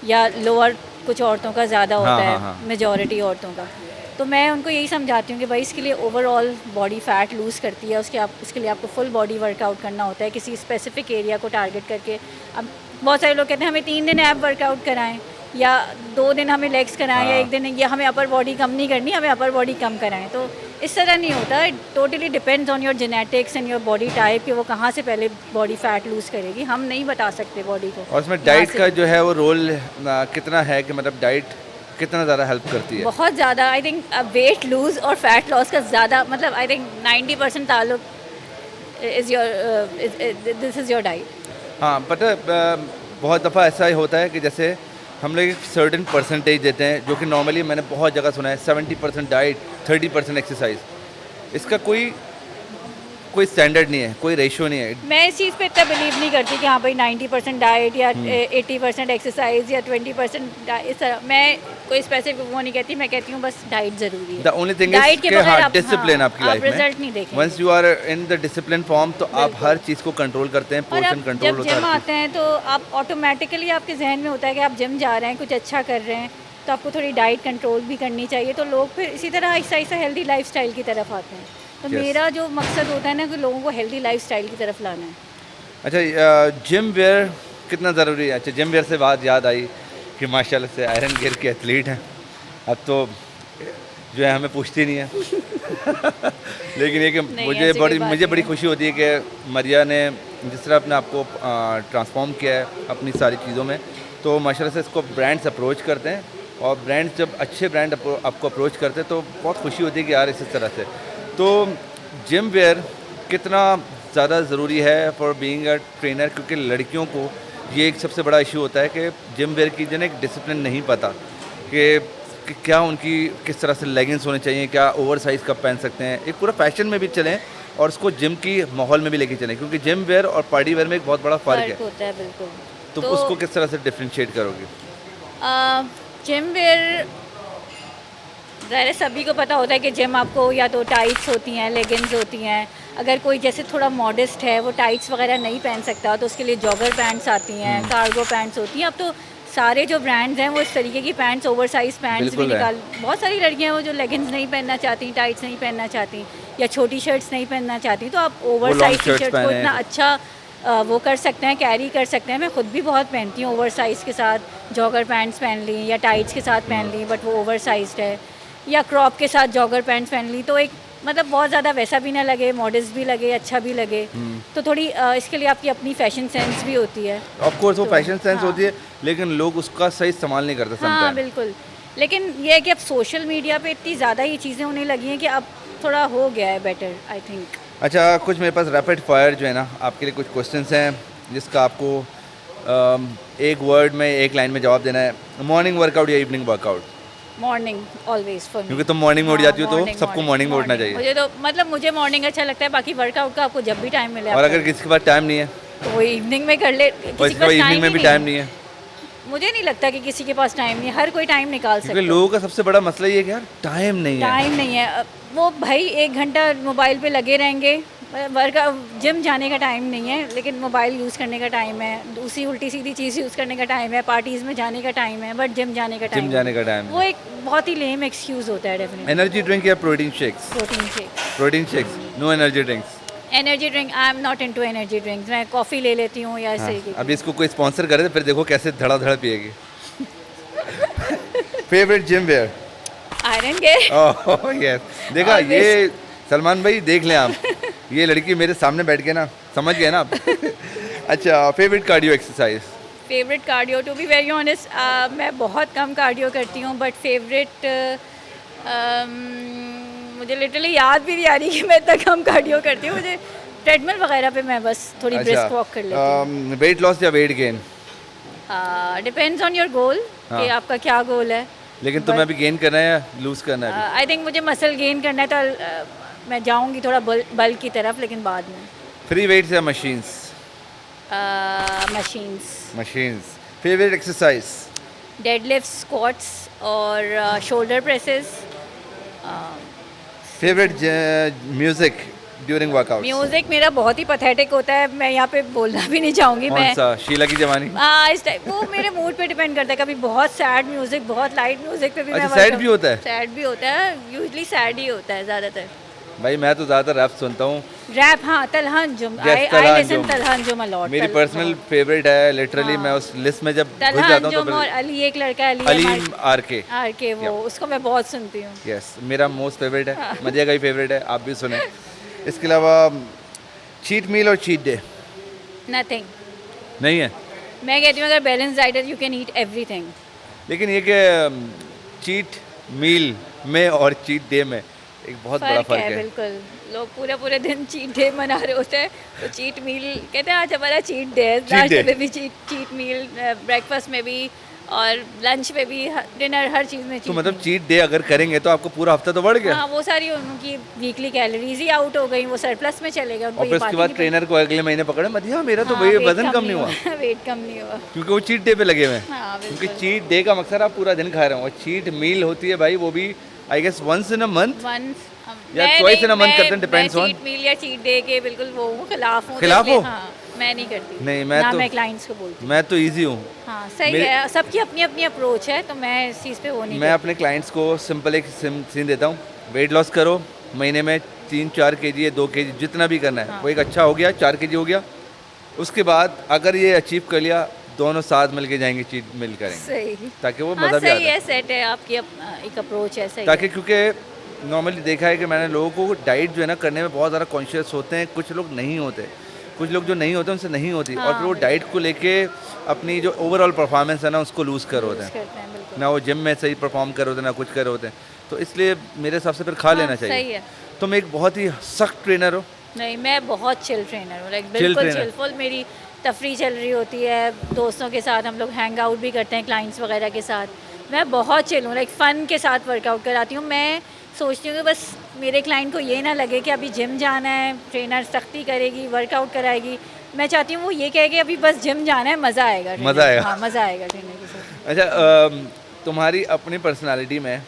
या लोअर कुछ औरतों का ज़्यादा होता हाँ, है, हाँ। मेजॉरिटी औरतों का। तो मैं उनको यही समझाती हूँ कि भाई इसके लिए ओवरऑल बॉडी फैट लूज़ करती है, उसके लिए आपको फुल बॉडी वर्कआउट करना होता है किसी स्पेसिफिक एरिया को टारगेट करके। अब बहुत सारे लोग कहते हैं हमें 3 दिन ऐप वर्कआउट कराएं या 2 दिन हमें लेग्स कराएं या हाँ। 1 दिन या हमें अपर बॉडी कम नहीं करनी, हमें अपर बॉडी कम कराएं। तो इस तरह नहीं होता, it totally depends on your genetics and your body type कि वो कहाँ से पहले बॉडी फैट लूज़ करेगी। हम नहीं बता सकते बॉडी को। और इसमें यहाँ डाइट से- का जो है वो रोल कितना है कि मतलब डाइट कितना ज़्यादा हेल्प करती है? बहुत ज़्यादा। आई थिंक वेट लूज़ और फैट लॉस का ज़्यादा मतलब आई थिंक 90% ताल्लुक is your this is your diet. हाँ, पता है बहुत दफ़ा ऐसा ही होता है कि जैसे हम लोग एक सर्टेन परसेंटेज देते हैं, जो कि नॉर्मली मैंने बहुत जगह सुना है 70% डाइट 30% एक्सरसाइज। इसका कोई स्टैंडर्ड नहीं है, कोई रेशियो नहीं है। मैं इस चीज़ पे इतना बिलीव नहीं करती कि हाँ भाई 90% डाइट या 80% एक्सरसाइज या 20% इस तरह। मैं कोई स्पेसिफिक वो नहीं कहती, मैं कहती हूँ बस डाइट ज़रूरी है। The only thing diet is के कि बगैर हाँ आप- डिसिप्लिन हाँ, आपकी आप लाइफ रिजल्ट नहीं में देखेंगे। Once you are in the discipline form तो आप बिल्कुल। हर चीज़ को कंट्रोल करते हैं, और पोर्शन आप कंट्रोल जब होता जिम है। आते हैं तो आप ऑटोमेटिकली आपके जहन में होता है कि आप जिम जा रहे हैं, कुछ अच्छा कर रहे हैं, तो आपको थोड़ी डाइट कंट्रोल भी करनी चाहिए। तो लोग फिर इसी तरह आहिस्ता आहिस्ता हेल्दी लाइफस्टाइल की तरफ आते हैं। तो Yes. मेरा जो मकसद होता है ना कि लोगों को हेल्दी लाइफस्टाइल की तरफ लाना है। अच्छा, जिम वेयर कितना ज़रूरी है? अच्छा, जिम वेयर से बात याद आई कि माशाल्लाह से आयरन गियर के एथलीट हैं। अब तो जो है हमें पूछती नहीं है लेकिन ये कि नहीं, मुझे ऐसी कोई बात मुझे नहीं बड़ी है। खुशी होती है कि मरिया ने जिस तरह अपने आप को ट्रांसफॉर्म किया है अपनी सारी चीज़ों में, तो माशाल्लाह से इसको ब्रांड्स अप्रोच करते हैं, और ब्रांड्स जब अच्छे ब्रांड आपको अप्रोच करते हैं तो बहुत खुशी होती है कि यार इसी तरह से। तो जिम वेयर कितना ज़्यादा ज़रूरी है फॉर बीइंग अ ट्रेनर, क्योंकि लड़कियों को ये एक सबसे बड़ा इशू होता है कि जिम वेयर की जो है एक डिसिप्लिन नहीं पता कि क्या उनकी किस तरह से लेगिंग्स होने चाहिए, क्या ओवर साइज़ कब पहन सकते हैं, एक पूरा फैशन में भी चलें और उसको जिम की माहौल में भी लेके चलें, क्योंकि जिम वेयर और पार्टी वेयर में एक बहुत बड़ा फ़र्क है। होता है बिल्कुल। तो उसको किस तरह से डिफ्रेंशिएट करोगे? जिम वेयर ज़ाहिर सभी को पता होता है कि जिम आपको या तो टाइट्स होती हैं, लेगिंग्स होती हैं। अगर कोई जैसे थोड़ा मॉडेस्ट है वो टाइट्स वगैरह नहीं पहन सकता तो उसके लिए जॉगर पैंट्स आती हैं, कार्गो पैंट्स होती हैं। अब तो सारे जो ब्रांड्स हैं वो इस तरीके की पैंट्स, ओवर साइज पैंट्स भी बिल्कुल है। निकाल। बहुत सारी लड़कियां हैं वो जो लेगिंग्स नहीं पहनना चाहती, टाइट्स नहीं पहनना चाहती या छोटी शर्ट्स नहीं पहनना चाहती, तो आप over long size T shirts shirt को पहने। इतना अच्छा वो कर सकते हैं, कैरी कर सकते हैं। मैं खुद भी बहुत पहनती हूँ ओवर साइज़ के साथ जॉगर पैंट्स पहन ली या टाइट्स के साथ पहन ली, बट वो ओवर साइज्ड है, या क्रॉप के साथ जॉगर पैंट्स पहन ली, तो एक मतलब बहुत ज़्यादा वैसा भी ना लगे, मॉडर्न भी लगे, अच्छा भी लगे। तो थोड़ी इसके लिए आपकी अपनी फैशन सेंस भी होती है। ऑफ कोर्स वो तो, फैशन सेंस हाँ। होती है, लेकिन लोग उसका सही इस्तेमाल नहीं करते हाँ समटाइम। बिल्कुल। लेकिन ये है कि अब सोशल मीडिया पे इतनी ज़्यादा ये चीज़ें होने लगी हैं कि अब थोड़ा हो गया है बेटर, आई थिंक। अच्छा, कुछ मेरे पास रैपिड फायर जो है ना आपके लिए कुछ क्वेश्चंस हैं जिसका आपको एक वर्ड में एक लाइन में जवाब देना है। मॉर्निंग वर्कआउट या evening workout? Morning always for me. क्योंकि तुम मॉर्निंग में उठ जाती हो तो सबको मॉर्निंग में उठना चाहिए। मुझे तो मतलब मुझे मॉर्निंग अच्छा लगता है, बाकी वर्कआउट का आपको जब भी टाइम मिले और आप अगर करो। किसी के पास टाइम नहीं है तो वो इवनिंग में कर ले, और किसी इसके के पास पास इवनिंग में ही भी टाइम नहीं है, मुझे नहीं लगता कि किसी के पास टाइम नहीं है, हर कोई टाइम निकाल सकता क्योंकि है। लोगों का सबसे बड़ा मसला ये है कि यार टाइम नहीं है। टाइम नहीं है, वो भाई 1 घंटा मोबाइल पे लगे रहेंगे, वर्कआउट जिम जाने का टाइम नहीं है, लेकिन मोबाइल यूज़ करने का टाइम है, दूसरी उल्टी सीधी चीज़ यूज़ करने का टाइम है, पार्टीज़ में जाने का टाइम है, बट जिम जाने का टाइम जिम जाने का टाइम वो एक बहुत ही लेम एक्सक्यूज़ होता है डेफिनेटली। एनर्जी ड्रिंक या protein shakes? Protein shake. Protein shakes, no energy drinks. Energy drink, I am not into energy drinks. मैं कॉफ़ी ले लेती हूँ या इस तरीके की। अभी इसको कोई स्पॉन्सर करे तो फिर देखो कैसे धड़ाधड़ पिएगी। Favourite gym where? आयरन के ओह यस, देखा Always. ये सलमान भाई देख लें आप, ये लड़की मेरे सामने बैठ के ना समझ गए ना आप। अच्छा, favourite cardio exercise? Favourite cardio, to be very honest मैं बहुत कम कार्डियो करती हूँ, बट फेवरेट मुझे लिटरली याद भी नहीं आ रही कि मैं इतना कम कार्डियो करती हूँ। मुझे ट्रेडमिल वगैरह पे मैं बस थोड़ी ब्रिस्क वॉक कर लेती हूँ। वेट लॉस या weight gain? Depends on your goal कि हाँ। आपका क्या गोल है। लेकिन तुम्हें अभी गेन करना है या लूज करना है? आई थिंक मुझे मसल गेन करना है, तो मैं जाऊँगी थोड़ा बल की तरफ, लेकिन बाद में। फ्री वेट्स या machines? Machines. Machines. Favourite exercise? Deadlift, squats और shoulder presses. Favourite music during workout? Music मेरा बहुत ही पथेटिक होता है, मैं यहाँ पे बोलना भी नहीं चाहूँगी। कौन मैं सा? शीला की जवानी? इस टाइप वो मेरे मूड पे डिपेंड करता है, कभी बहुत सैड म्यूजिक, बहुत लाइट म्यूजिक पे भी अच्छा, मैं सैड भी होता है? सैड भी होता है, यूजली सैड ही होता है ज़्यादातर। भाई मैं तो ज़्यादातर रैप सुनता हूँ। रैप, हाँ, तलहंजुम, Yes, आई लिसन तलहंजुम। तलहंजुम अलॉट। मेरी पर्सनल फेवरेट है, लिटरली हाँ। मैं उस लिस्ट में जब घुस जाता हूँ तो तलहंजुम और फिर अली, एक लड़का है अलीम आरके, आर के, वो उसको मैं बहुत सुनती हूँ। यस, मेरा मोस्ट फेवरेट है, हाँ। मजे का ही फेवरेट है, आप भी सुने। इसके अलावा चीट मील और चीट डे नथिंग, नहीं है, मैं कहती हूँ अगर बैलेंस डाइट है, यू कैन ईट एवरीथिंग। लेकिन ये कि चीट मील में और चीट डे में एक बहुत बड़ा फर्क फर्क है, है। बिल्कुल। लोग पूरे पूरे दिन चीट डे मना रहे होते हैं, तो चीट मील कहते हैं आज हमारा चीट डे है। नाश्ते day। में भी चीट मील, ब्रेकफास्ट में भी और लंच में भी, डिनर, हर चीज़ में तो cheat मतलब meal। चीट डे अगर करेंगे तो आपको पूरा हफ्ता तो बढ़ गया। हाँ, वो सारी उनकी वीकली कैलोरीज ही आउट हो गई, वो सरप्लस में चले गए, उनको और ये फिर उसके बात ही बाद नहीं ट्रेनर को अगले महीने पकड़े, मत हाँ मेरा तो हाँ, वही weight वजन कम नहीं हुआ, वेट कम नहीं हुआ। क्योंकि वो चीट डे पे लगे हुए हैं। हाँ, क्योंकि बिल्कुल। चीट डे का मकसद आप पूरा दिन खा रहे हो, और चीट मील होती है भाई वो भी I guess once in a month once या twice in a month करते हैं, depends on। चीट मील या चीट डे के बिल्कुल वो खिलाफ हूँ, तो खिलाफ इसलिए हो? हाँ, मैं नहीं करती। नहीं, मैं ना तो- मैं क्लाइंट्स को बोलती हूँ। मैं तो ईजी हूँ। हाँ, सही मेरे- है, सबकी अपनी अपनी अप्रोच है, तो मैं इस चीज़ पे वो नहीं मैं करती। अपने क्लाइंट्स को सिंपल एक सीन देता हूँ, वेट लॉस करो, महीने में 3-4 kg या 2 kg जितना भी करना है, हाँ। वो एक अच्छा हो गया, 4 kg हो गया। उसके बाद अगर ये अचीव कर लिया, दोनों साथ मिलके जाएंगे, चीट मिल करेंगे, सही। ताकि वो हाँ, मज़ा भी सही आता है। है, सेट है आपकी एक अप्रोच है, सही ताकि है। क्योंकि नॉर्मली देखा है कि मैंने लोगों को डाइट जो है ना करने में बहुत ज़्यादा कॉन्शियस होते हैं, कुछ लोग नहीं होते, कुछ लोग जो नहीं होते उनसे नहीं होती, और हाँ, फिर वो बिल्कुल। डाइट को लेके अपनी जो ओवरऑल परफॉर्मेंस है ना उसको लूज़ कर होते यूज़ हैं, करते हैं, बिल्कुल। ना वो जिम में सही परफॉर्म कर होते हैं, ना कुछ कर होते हैं। तो इसलिए मेरे हिसाब से फिर खा हाँ, लेना सही चाहिए। है। तुम एक बहुत ही सख्त ट्रेनर हो। नहीं, मैं बहुत चिल ट्रेनर हूँ, लाइक Chill बिल्कुल trainer। Chill full. मेरी तफरी चल रही होती है, दोस्तों के साथ हम लोग हैंग आउट भी करते हैं, क्लाइंट्स वगैरह के साथ। मैं बहुत चिल हूँ, लाइक फ़न के साथ वर्कआउट कराती हूँ। मैं सोचती हूँ कि बस मेरे क्लाइंट को ये ना लगे कि अभी जिम जाना है, ट्रेनर सख्ती करेगी, वर्कआउट कराएगी। मैं चाहती हूँ वो ये कहे कि अभी बस जिम जाना है, मज़ा आएगा। मज़ा आएगा। हाँ, मज़ा आएगा ट्रेनर के साथ। अच्छा, तुम्हारी अपनी पर्सनालिटी में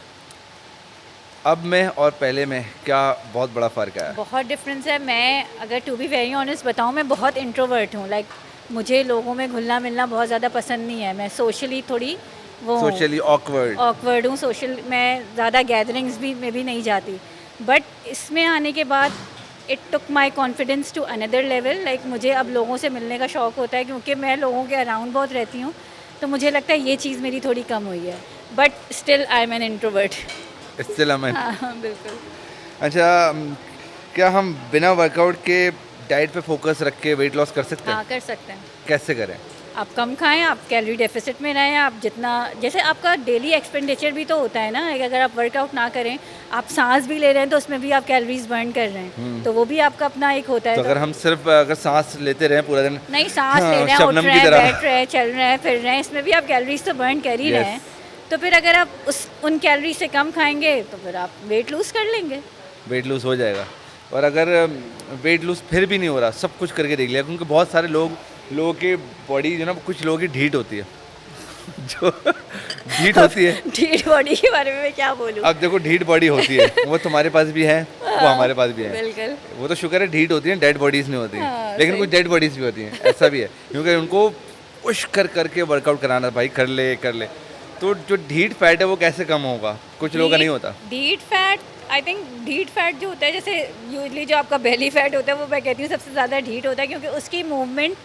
अब में और पहले में क्या बहुत बड़ा फ़र्क है? बहुत डिफरेंस है। मैं अगर टू बी वेरी ऑनेस्ट बताऊँ, मैं बहुत इंट्रोवर्ट हूँ, लाइक मुझे लोगों में घुलना मिलना बहुत ज़्यादा पसंद नहीं है। मैं सोशली थोड़ी वो सोशली ऑकवर्ड। ऑकवर्ड हूँ, सोशल मैं ज़्यादा गैदरिंग्स भी में भी नहीं जाती। बट इसमें आने के बाद it took my confidence to another level. Like मुझे अब लोगों से मिलने का शौक़ होता है, क्योंकि मैं लोगों के अराउंड बहुत रहती हूँ, तो मुझे लगता है ये चीज़ मेरी थोड़ी कम हुई है। But still I am an introvert. Still Aman. हाँ, बिल्कुल। अच्छा, क्या हम बिना वर्कआउट के डाइट पे फोकस रख के वेट लॉस कर सकते हैं? हाँ, कर सकते हैं। कैसे करें? आप कम खाएं, आप कैलोरी डेफिसिट में रहें, आप जितना जैसे आपका डेली एक्सपेंडिचर भी तो होता है ना, अगर आप वर्कआउट ना करें, आप सांस भी ले रहे हैं तो उसमें भी आप कैलोरीज बर्न कर रहे हैं, तो वो भी आपका अपना एक होता है। तो अगर हम सिर्फ अगर सांस लेते रहे पूरा दिन, नहीं, सांस हाँ, ले रहे हैं, उठ शबनम रहे की हैं, तरह। बैठ रहे हैं, चल रहे हैं, फिर रहे हैं, इसमें भी आप कैलोरीज तो बर्न कर ही रहे हैं। तो फिर अगर आप उन कैलोरी से कम खाएंगे तो फिर आप वेट लूज़ कर लेंगे। वेट लूज हो जाएगा। और अगर वेट लूज फिर भी नहीं हो रहा, सब कुछ करके देख लिया, क्योंकि बहुत सारे लोगों की बॉडी जो ना, कुछ लोगों की ढीठ होती है जो ढीठ होती है। ढीठ बॉडी के बारे में मैं क्या बोलूँ। अब देखो, ढीठ बॉडी होती है, वो तुम्हारे पास भी है, वो हमारे पास भी है। बिल्कुल। वो तो शुक्र है ढीठ होती है, डेड बॉडीज नहीं होती हैं। हाँ, लेकिन सही। कुछ डेड बॉडीज भी होती हैं, ऐसा भी है, क्योंकि उनको पुश कर करके वर्कआउट कराना, भाई कर ले। तो जो ढीठ फैट है वो कैसे कम होगा? कुछ लोगों का नहीं होता। ढीठ फैट, आई थिंक ढीठ फैट जो होता है, जैसे यूजली जो आपका बेली फैट होता है, वो मैं कहती हूँ सबसे ज़्यादा ढीठ होता है, क्योंकि उसकी मूवमेंट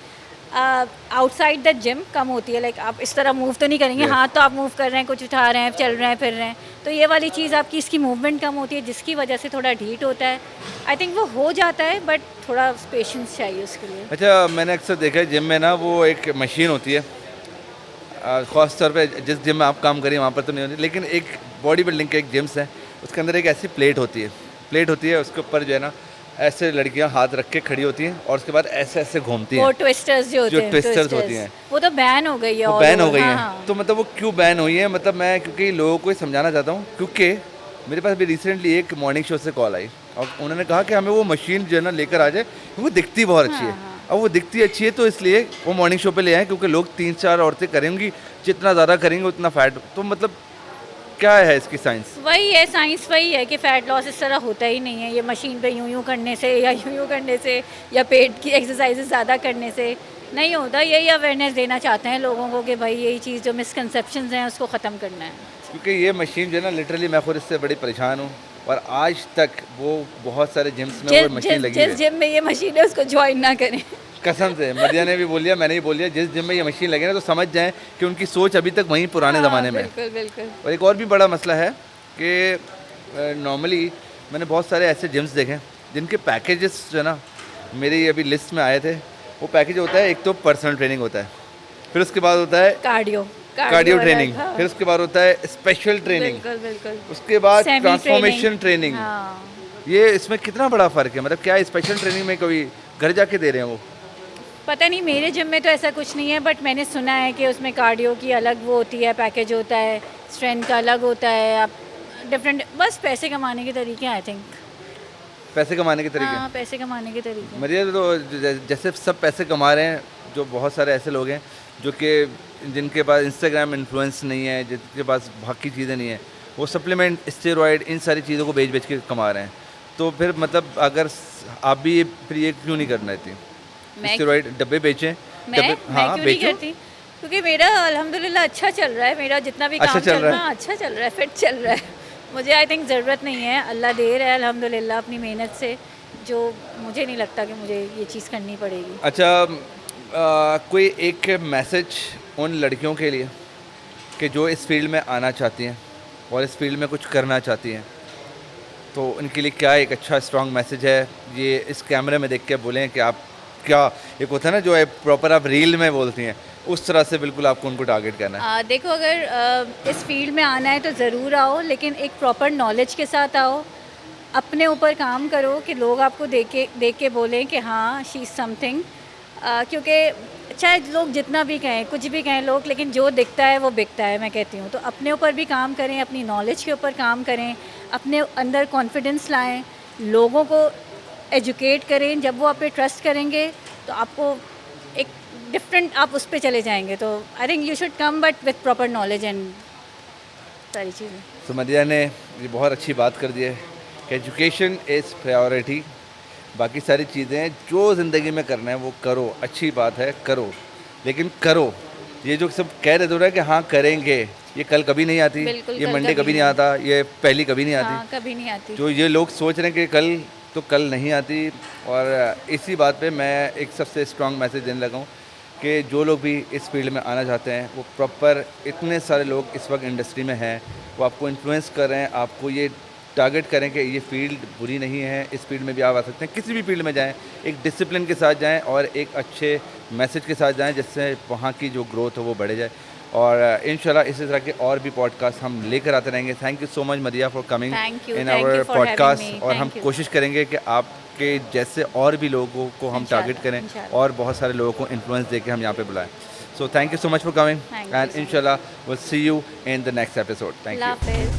आउटसाइड द जिम कम होती है। लाइक आप इस तरह मूव तो नहीं करेंगे, Yes. हाथ तो आप मूव कर रहे हैं, कुछ उठा रहे हैं, चल रहे हैं, फिर रहे हैं, तो ये वाली चीज़ आपकी, इसकी मूवमेंट कम होती है, जिसकी वजह से थोड़ा ढीठ होता है। आई थिंक वो हो जाता है, बट थोड़ा पेशेंस चाहिए उसके लिए। अच्छा, मैंने अक्सर देखा है जिम में ना, वो एक मशीन होती है, ख़ास तौर पे जिस जिम में आप काम करिए वहाँ पर तो नहीं होती, लेकिन एक बॉडी बिल्डिंग के एक जिम्स है, उसके अंदर एक ऐसी प्लेट होती है, उसके ऊपर जो है ना, ऐसे लड़कियां हाथ रख के खड़ी होती हैं, और उसके बाद ऐसे ऐसे घूमती वो हैं। ट्विस्टर्स जो होते हैं, ट्विस्टर्स होती हैं, वो तो बैन हो गई है, वो all बैन हो over। गई हाँ, हैं। हाँ। तो मतलब वो क्यों बैन हुई है? मतलब मैं क्योंकि लोगों को ये समझाना चाहता हूँ, क्योंकि मेरे पास भी रिसेंटली एक मॉर्निंग शो से कॉल आई, और उन्होंने कहा कि हमें वो मशीन जो है ना लेकर आ जाए, वो दिखती बहुत अच्छी है। हाँ। अब वो दिखती अच्छी है, तो इसलिए वो मॉर्निंग शो पे ले आए, क्योंकि लोग 3-4 औरतें करेंगी, जितना ज़्यादा करेंगे उतना फैट। तो मतलब क्या है इसकी साइंस? वही है साइंस, वही है कि फ़ैट लॉस इस तरह होता ही नहीं है, ये मशीन पे यूं करने से या यूं करने से या पेट की एक्सरसाइजेज ज़्यादा करने से नहीं होता। यही अवेयरनेस देना चाहते हैं लोगों को कि भाई यही चीज़ जो मिसकंसेप्शंस हैं उसको ख़त्म करना है। क्योंकि ये मशीन जो है ना, लिटरली मैं खुद इससे बड़ी परेशान हूँ, और आज तक वो बहुत सारे जिम्स में वो मशीन लगी जिस है। जिम में ये मशीन है उसको ज्वाइन ना करें। कसम से मदिया ने भी बोल दिया, मैंने भी बोल दिया, जिस जिम में ये मशीन लगे ना तो समझ जाएं कि उनकी सोच अभी तक वहीं पुराने ज़माने में है। बिल्कुल बिल्कुल। और एक और भी बड़ा मसला है कि नॉर्मली मैंने बहुत सारे ऐसे जिम्स देखे हैं जिनके पैकेजेस जो है ना, मेरी अभी लिस्ट में आए थे। वो पैकेज होता है, एक तो पर्सनल ट्रेनिंग होता है, फिर उसके बाद होता है कार्डियो कार्डियो ट्रेनिंग, हाँ। फिर उसके बाद होता है स्पेशल ट्रेनिंग, बिल्कुल बिल्कुल। उसके बाद Semi ट्रांसफॉर्मेशन ट्रेनिंग। हाँ। ये इसमें कितना बड़ा फ़र्क है? मतलब क्या स्पेशल ट्रेनिंग में कभी घर जाके दे रहे हैं वो? पता नहीं, मेरे जिम में तो ऐसा कुछ नहीं है, बट मैंने सुना है कि उसमें कार्डियो की अलग वो होती है, पैकेज होता है, स्ट्रेंथ का अलग होता है। आप डिफरेंट, बस पैसे कमाने के तरीके आई थिंक। पैसे कमाने के तरीके? हाँ, पैसे कमाने के तरीके। मतलब तो जैसे सब पैसे कमा रहे हैं, जो बहुत सारे ऐसे लोग हैं जो कि जिनके पास इंस्टाग्राम इन्फ्लुएंस नहीं है, जिनके पास बाकी चीज़ें नहीं है, वो सप्लीमेंट, स्टेरॉयड, इन सारी चीज़ों को बेच बेच के कमा रहे हैं। तो फिर मतलब अगर आप भी फिर ये क्यों नहीं करना चाहती? मैं स्टेरॉयड डब्बे बेचें, मैं डब्बे, मैं क्यों नहीं बेचो। करती? क्योंकि मेरा अल्हम्दुलिल्लाह अच्छा चल रहा है, मेरा जितना भी अच्छा काम चल चल रहा रहा है अच्छा चल रहा है, फिट चल रहा है। मुझे आई थिंक ज़रूरत नहीं है, अल्लाह दे रहा है अल्हम्दुलिल्लाह अपनी मेहनत से, जो मुझे नहीं लगता कि मुझे ये चीज़ करनी पड़ेगी। अच्छा, कोई एक मैसेज उन लड़कियों के लिए कि जो इस फील्ड में आना चाहती हैं और इस फील्ड में कुछ करना चाहती हैं, तो उनके लिए क्या एक अच्छा स्ट्रॉन्ग मैसेज है? ये इस कैमरे में देख के बोलें कि आप क्या, एक होता है ना जो है प्रॉपर आप रील में बोलती हैं, उस तरह से बिल्कुल आपको उनको टारगेट करना है। देखो, अगर इस फील्ड में आना है तो ज़रूर आओ, लेकिन एक प्रॉपर नॉलेज के साथ आओ, अपने ऊपर काम करो कि लोग आपको देख के बोलें कि हाँ शी इज़ समथिंग। क्योंकि चाहे लोग जितना भी कहें, कुछ भी कहें लोग, लेकिन जो दिखता है वो बिकता है, मैं कहती हूँ। तो अपने ऊपर भी काम करें, अपनी नॉलेज के ऊपर काम करें, अपने अंदर कॉन्फिडेंस लाएं, लोगों को एजुकेट करें। जब वो आप पे ट्रस्ट करेंगे तो आपको एक डिफरेंट, आप उस पर चले जाएंगे। तो I think you should come but with proper knowledge and सारी चीज़ें। तो मदिया ने ये बहुत अच्छी बात कर दी है कि एजुकेशन इज़ प्रायोरिटी, बाकी सारी चीज़ें जो ज़िंदगी में करना है वो करो, अच्छी बात है, करो, लेकिन करो। ये जो सब कह रहे थे कि हाँ करेंगे, ये कल कभी नहीं आती, बिल्कुल, ये कल मंडे कभी कभी नहीं नहीं। आता, ये पहली कभी नहीं आती। हाँ, कभी नहीं आती। जो ये लोग सोच रहे हैं कि कल, तो कल नहीं आती। और इसी बात पे मैं एक सबसे स्ट्रॉन्ग मैसेज देने लगा हूँ कि जो लोग भी इस फील्ड में आना चाहते हैं, वो प्रॉपर, इतने सारे लोग इस वक्त इंडस्ट्री में हैं, वो आपको इन्फ्लुएंस कर रहे हैं, आपको ये टारगेट करें कि ये फील्ड बुरी नहीं है, इस फील्ड में भी आप आ सकते हैं। किसी भी फील्ड में जाएं, एक डिसिप्लिन के साथ जाएं और एक अच्छे मैसेज के साथ जाएं, जिससे वहाँ की जो ग्रोथ है वो बढ़े जाए। और इंशाल्लाह इसी तरह के और भी पॉडकास्ट हम लेकर आते रहेंगे। Thank you so much Madiya for coming Thank you, in thank our you for having podcast. me. और हम Thank you. कोशिश करेंगे कि आपके जैसे और भी लोगों को हम इंशाल्लाह, टारगेट करें इंशाल्लाह। और बहुत सारे लोगों को इन्फ्लुएंस देके हम यहाँ पे बुलाएं। So thank you so much for coming Thank you and so much. इंशाल्लाह will see you in the next episode. Thank Allah you. हाफिज़।